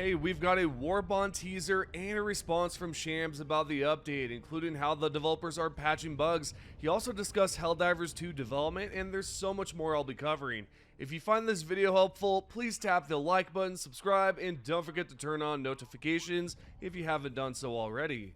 Hey, we've got a Warbond teaser and a response from Shams about the update, including how the developers are patching bugs. He also discussed Helldivers 2 development, and there's so much more I'll be covering. If you find this video helpful, please tap the like button, subscribe, and don't forget to turn on notifications if you haven't done so already.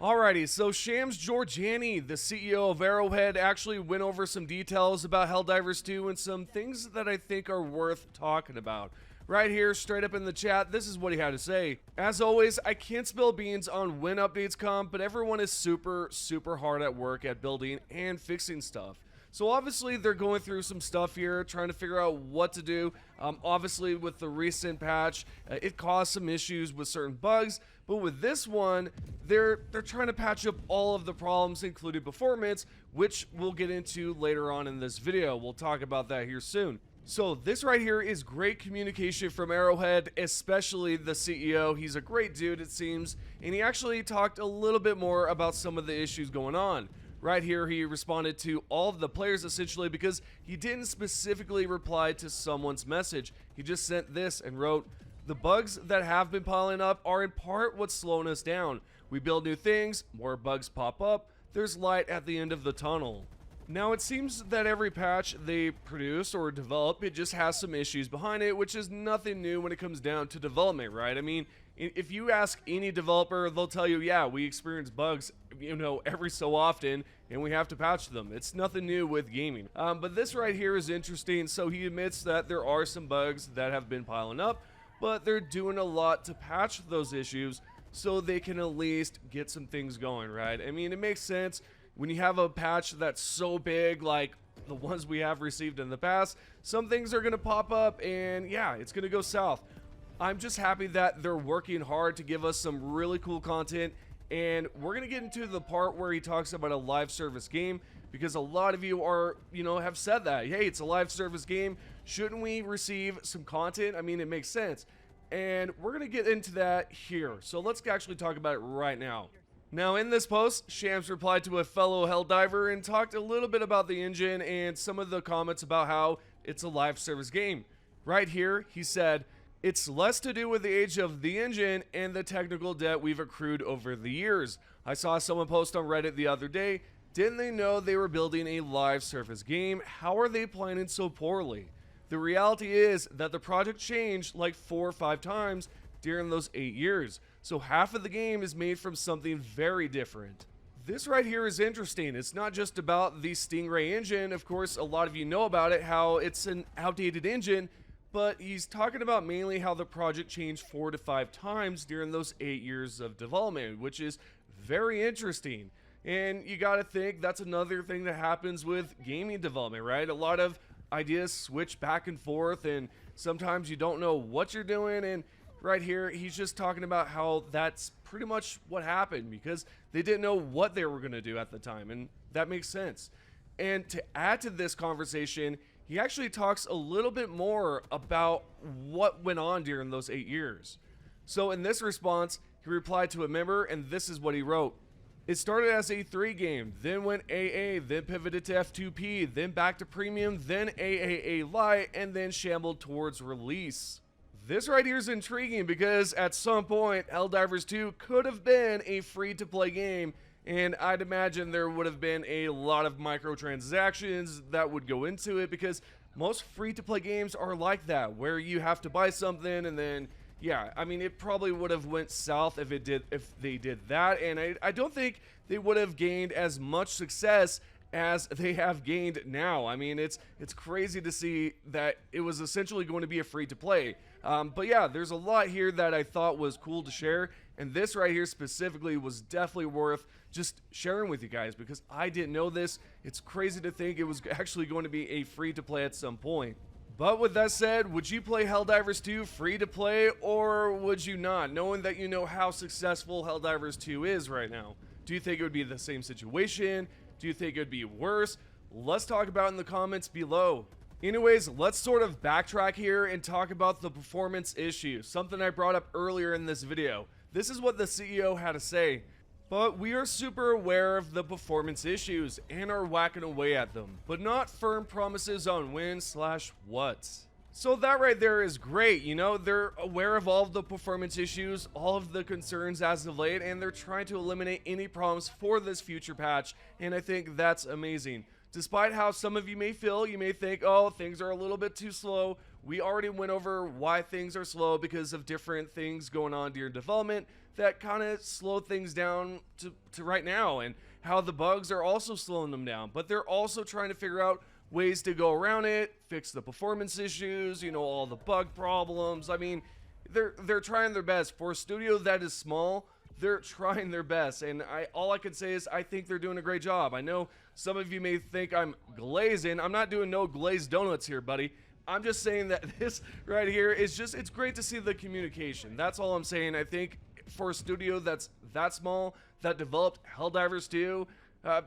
Alrighty, so Shams Georgiani, the CEO of Arrowhead, actually went over some details about Helldivers 2 and some things that I think are worth talking about. Right here, straight up in the chat, this is what he had to say. As always, I can't spill beans on when updates come, but everyone is super hard at work at building and fixing stuff. So obviously they're going through some stuff here, trying to figure out what to do. Obviously with the recent patch, it caused some issues with certain bugs, but with this one, they're trying to patch up all of the problems, including performance, which we'll get into later on in this video. We'll talk about that here soon. So this right here is great communication from Arrowhead, especially the CEO. He's a great dude, it seems, and he actually talked a little bit more about some of the issues going on. Right here, he responded to all of the players essentially because he didn't specifically reply to someone's message. He just sent this and wrote, "The bugs that have been piling up are in part what's slowing us down. We build new things, more bugs pop up, there's light at the end of the tunnel." Now it seems that every patch they produce or develop, it just has some issues behind it, which is nothing new when it comes down to development, right? I mean, if you ask any developer, they'll tell you, yeah, we experience bugs, every so often, and we have to patch them. It's nothing new with gaming. But this right here is interesting. So he admits that there are some bugs that have been piling up, but they're doing a lot to patch those issues so they can at least get some things going, right? I mean, it makes sense. When you have a patch that's so big, like the ones we have received in the past, some things are going to pop up and yeah, it's going to go south. I'm just happy that they're working hard to give us some really cool content, and we're going to get into the part where he talks about a live service game, because a lot of you are, have said that, hey, it's a live service game, shouldn't we receive some content? I mean, it makes sense, and we're going to get into that here. So let's actually talk about it right now. Now in this post, Shams replied to a fellow Helldiver and talked a little bit about the engine and some of the comments about how it's a live service game. Right here, he said, "It's less to do with the age of the engine and the technical debt we've accrued over the years. I saw someone post on Reddit the other day, didn't they know they were building a live service game? How are they planning so poorly? The reality is that the project changed like 4 or 5 times during those 8 years. So half of the game is made from something very different." This right here is interesting. It's not just about the Stingray engine. Of course, a lot of you know about it, how it's an outdated engine, but he's talking about mainly how the project changed 4 to 5 times during those 8 years of development, which is very interesting. And you got to think that's another thing that happens with gaming development, right? A lot of ideas switch back and forth, and sometimes you don't know what you're doing. And right here, he's just talking about how that's pretty much what happened because they didn't know what they were going to do at the time, and that makes sense. And to add to this conversation, he actually talks a little bit more about what went on during those 8 years. So in this response, he replied to a member, and this is what he wrote. "It started as a 3 game, then went AA, then pivoted to F2P, then back to premium, then AAA Lite, and then shambled towards release." This right here is intriguing because at some point, Helldivers 2 could have been a free-to-play game, and I'd imagine there would have been a lot of microtransactions that would go into it, because most free-to-play games are like that, where you have to buy something and then, yeah, I mean, it probably would have went south if they did that, and I don't think they would have gained as much success as they have gained now. I mean, it's crazy to see that it was essentially going to be a free-to-play. But yeah, there's a lot here that I thought was cool to share, and this right here specifically was definitely worth just sharing with you guys because I didn't know this. It's crazy to think it was actually going to be a free-to-play at some point. But with that said, would you play Helldivers 2 free-to-play, or would you not, knowing that you know how successful Helldivers 2 is right now? Do you think it would be the same situation? Do you think it would be worse? Let's talk about it in the comments below. Anyways, let's sort of backtrack here and talk about the performance issue, something I brought up earlier in this video. This is what the CEO had to say. But we are super aware of the performance issues and are whacking away at them, but not firm promises on when/what. So that right there is great, you know, they're aware of all of the performance issues, all of the concerns as of late, and they're trying to eliminate any problems for this future patch, and I think that's amazing. Despite how some of you may feel, you may think, oh, things are a little bit too slow. We already went over why things are slow because of different things going on during development that kind of slow things down to right now, and how the bugs are also slowing them down. But they're also trying to figure out ways to go around it, fix the performance issues, you know, all the bug problems. I mean, they're trying their best. For a studio that is small, they're trying their best, and all I can say is I think they're doing a great job. I know some of you may think I'm glazing. I'm not doing no glazed donuts here, buddy. I'm just saying that this right here is just, it's great to see the communication. That's all I'm saying. I think for a studio that's that small, that developed Helldivers 2,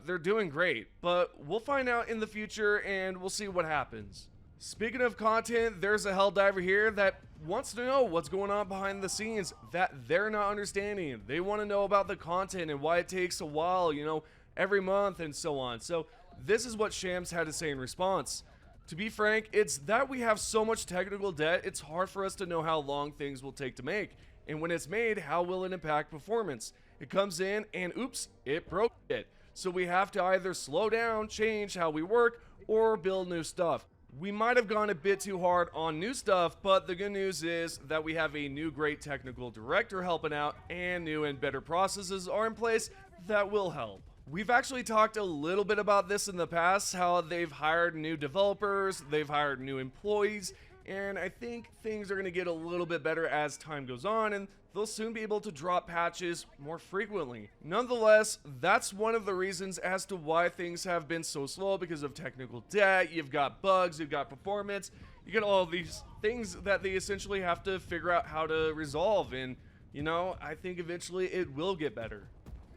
they're doing great. But we'll find out in the future, and we'll see what happens. Speaking of content, there's a Helldiver here that wants to know what's going on behind the scenes that they're not understanding. They want to know about the content and why it takes a while, you know, every month and so on. So this is what Shams had to say in response. To be frank, it's that we have so much technical debt, it's hard for us to know how long things will take to make. And when it's made, how will it impact performance? It comes in and oops, it broke it. So we have to either slow down, change how we work, or build new stuff. We might have gone a bit too hard on new stuff, but the good news is that we have a new great technical director helping out, and new and better processes are in place that will help. We've actually talked a little bit about this in the past, how they've hired new developers, they've hired new employees, and I think things are going to get a little bit better as time goes on, and they'll soon be able to drop patches more frequently. Nonetheless, that's one of the reasons as to why things have been so slow, because of technical debt. You've got bugs, you've got performance, you get all these things that they essentially have to figure out how to resolve, and you know, I think eventually it will get better.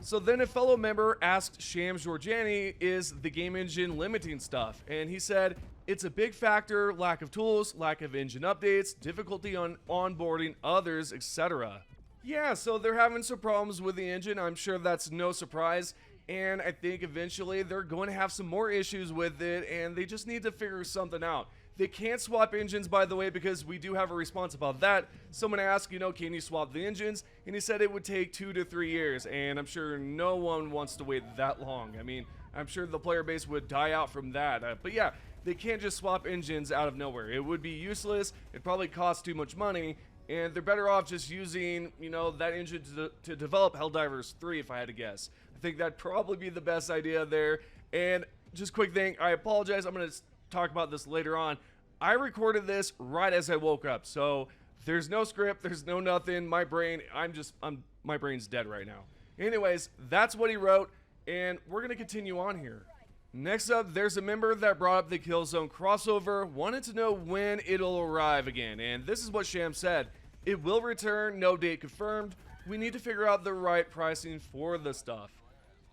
So then a fellow member asked Shams Georgiani, is the game engine limiting stuff? And he said, it's a big factor, lack of tools, lack of engine updates, difficulty on onboarding others, etc. Yeah, so they're having some problems with the engine. I'm sure that's no surprise. And I think eventually they're going to have some more issues with it, and they just need to figure something out. They can't swap engines, by the way, because we do have a response about that. Someone asked, you know, can you swap the engines? And he said it would take 2 to 3 years, and I'm sure no one wants to wait that long. I mean, I'm sure the player base would die out from that. But yeah, they can't just swap engines out of nowhere. It would be useless. It'd probably cost too much money, and they're better off just using, you know, that engine to develop Helldivers 3, if I had to guess. I think that'd probably be the best idea there. And just quick thing, I apologize. I'm going to talk about this later on. I recorded this right as I woke up, so there's no script, there's no nothing. My brain's dead right now. Anyways, that's what he wrote, and we're gonna continue on here. Next up, there's a member that brought up the Killzone crossover, wanted to know when it'll arrive again, and this is what Shams said. It will return, no date confirmed. We need to figure out the right pricing for the stuff.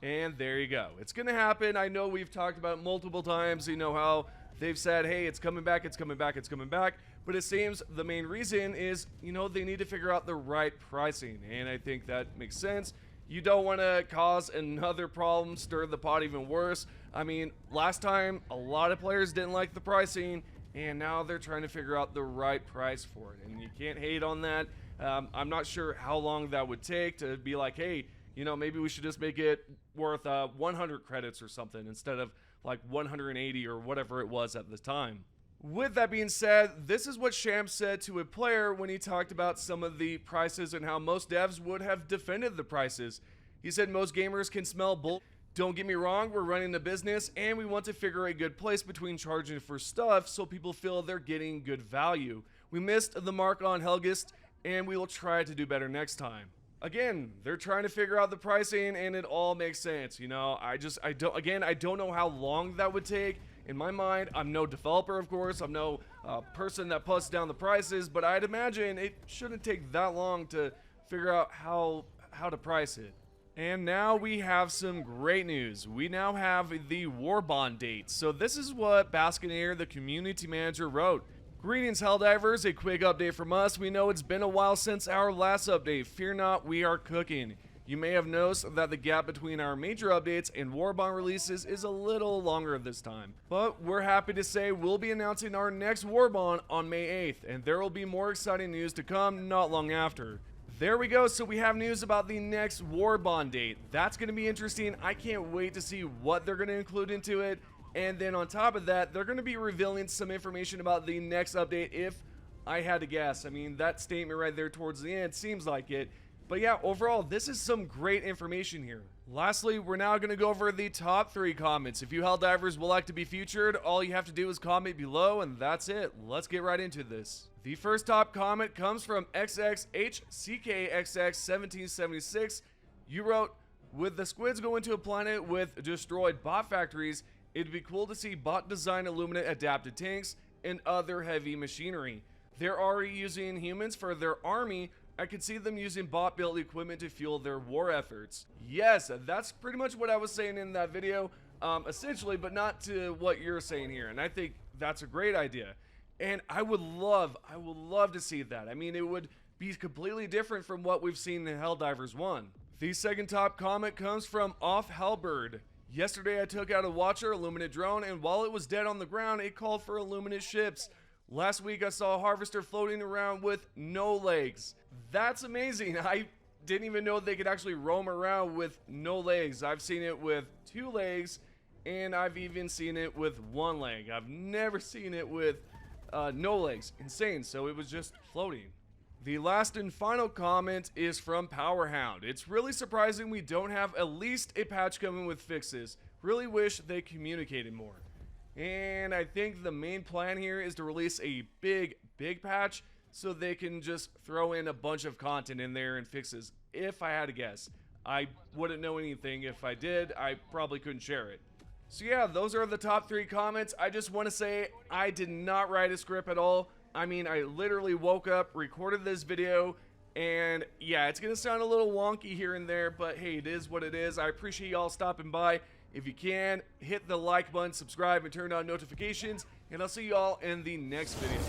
And there you go. It's gonna happen. I know we've talked about it multiple times. You know how they've said, hey, it's coming back, it's coming back, it's coming back. But it seems the main reason is, you know, they need to figure out the right pricing. And I think that makes sense. You don't want to cause another problem, stir the pot even worse. I mean, last time, a lot of players didn't like the pricing, and now they're trying to figure out the right price for it. And you can't hate on that. I'm not sure how long that would take to be like, hey, you know, maybe we should just make it worth 100 credits or something instead of like 180 or whatever it was at the time. With that being said, this is what Shams said to a player when he talked about some of the prices and how most devs would have defended the prices. He said most gamers can smell bull. Don't get me wrong, we're running a business and we want to figure a good place between charging for stuff so people feel they're getting good value. We missed the mark on Helgist and we will try to do better next time. Again, they're trying to figure out the pricing and it all makes sense. You know, I don't know how long that would take. In my mind, I'm no developer, of course. I'm no person that puts down the prices, but I'd imagine it shouldn't take that long to figure out how to price it. And now we have some great news. We now have the Warbond date. So this is what Baskinator, the community manager, wrote. Greetings, Helldivers, a quick update from us. We know it's been a while since our last update. Fear not, we are cooking. You may have noticed that the gap between our major updates and Warbond releases is a little longer this time. But we're happy to say we'll be announcing our next Warbond on May 8th, and there will be more exciting news to come not long after. There we go, so we have news about the next Warbond date. That's going to be interesting. I can't wait to see what they're going to include into it. And then on top of that, they're going to be revealing some information about the next update if I had to guess. I mean, that statement right there towards the end seems like it. But yeah, overall, this is some great information here. Lastly, we're now going to go over the top 3 comments. If you Helldivers would like to be featured, all you have to do is comment below, and that's it. Let's get right into this. The first top comment comes from XXHCKXX1776. You wrote, with the squids going to a planet with destroyed bot factories, it'd be cool to see bot design Illuminate adapted tanks and other heavy machinery. They're already using humans for their army. I could see them using bot-built equipment to fuel their war efforts. Yes, that's pretty much what I was saying in that video, essentially, but not to what you're saying here. And I think that's a great idea. And I would love to see that. I mean, it would be completely different from what we've seen in Helldivers 1. The second top comment comes from Off Hellbird. Yesterday I took out a Watcher Illuminate drone, and while it was dead on the ground, it called for Illuminate ships. Last week I saw a Harvester floating around with no legs. That's amazing. I didn't even know they could actually roam around with no legs. I've seen it with 2 legs, and I've even seen it with 1 leg. I've never seen it with no legs. Insane. So it was just floating. The last and final comment is from Powerhound. It's really surprising we don't have at least a patch coming with fixes. Really wish they communicated more. And I think the main plan here is to release a big patch so they can just throw in a bunch of content in there and fixes. If I had to guess, I wouldn't know anything. If I did, I probably couldn't share it. So yeah, those are the top 3 comments. I just want to say I did not write a script at all. I mean, I literally woke up, recorded this video, and yeah, it's gonna sound a little wonky here and there, but hey, it is what it is. I appreciate y'all stopping by. If you can, hit the like button, subscribe, and turn on notifications, and I'll see y'all in the next video.